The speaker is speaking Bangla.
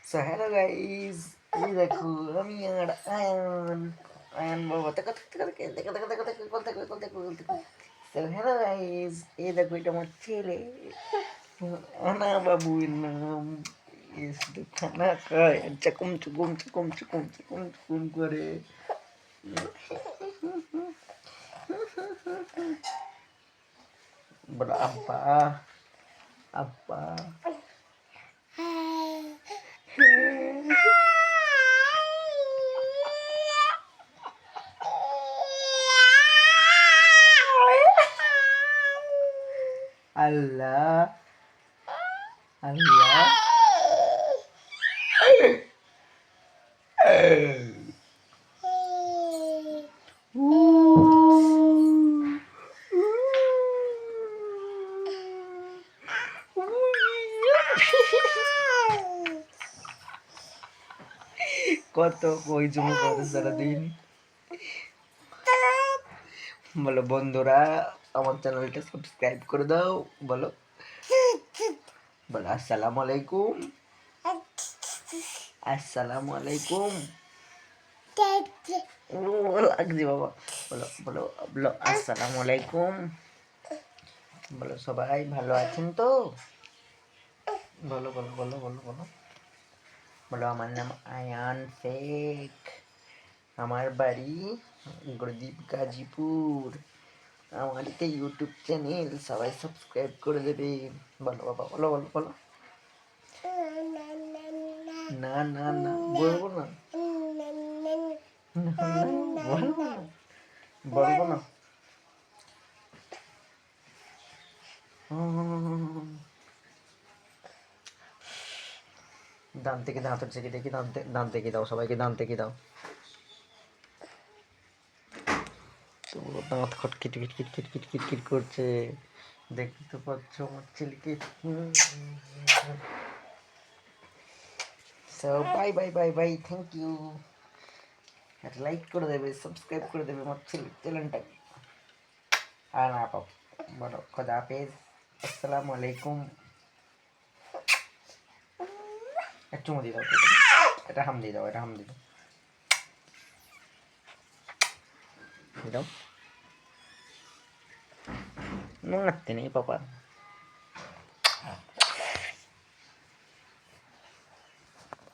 সো হ্যালো গাইস, এই দেখো আমি আর আয়ান। আয়ান বাবা দেখো দেখো দেখো দেখো দেখো দেখো দেখো দেখো দেখো দেখো দেখো। সো হ্যালো গাইস, এই দেখো এটা আমার ছেলে আনা বাবুর নাম। ये শুধু খানা খায় আর চকুম চুকুম চুকুম চুকুম চুকুম চুকুম করে। বলো আব্বা আব্বা। আল্লাহ আল্লাহ। কত কই জমা করে সারাদিন। বলো বন্ধুরা, আমার চ্যানেলটা সাবস্ক্রাইব করে দাও। বলো বলো আসসালামু আলাইকুম। আসসালামু আলাইকুম। ও লাগছে বাবা। বলো বলো বলো আসসালামু আলাইকুম। বলো সবাই ভালো আছেন তো? বলো বলো বলো বলো বলো বলো আমার নাম আয়ান শেখ, আমার বাড়ি গরদীপ গাজীপুর, আমার একটা ইউটিউব চ্যানেল, সবাই সাবস্ক্রাইব করে দেবে। বলো বাবা বলো বলো বলো। না না না বলবো না, বলবো না, বলবো না। দান থেকে দাঁত হচ্ছে কি দেখি, দান থেকে দাও, সবাইকে দান থেকে দাও। তো দাঁত খট কিট কিট কিট কিট কিট কিট কিট করছে, দেখতে তো পাচ্ছ আমার ছেলেকে। So bye bye bye bye, thank you. Like করে দেবে, সাবস্ক্রাইব করে দেবে আমার চ্যানেলটাকে। আর না পাও বলো খোদা হাফেজ, আসসালামু আলাইকুম। একটু চুমু দিয়ে দাও, এটা হাম দিয়ে দাও, এটা হাম দিয়ে দাও, দিয়ে দাও। মারতে নেই পাপা।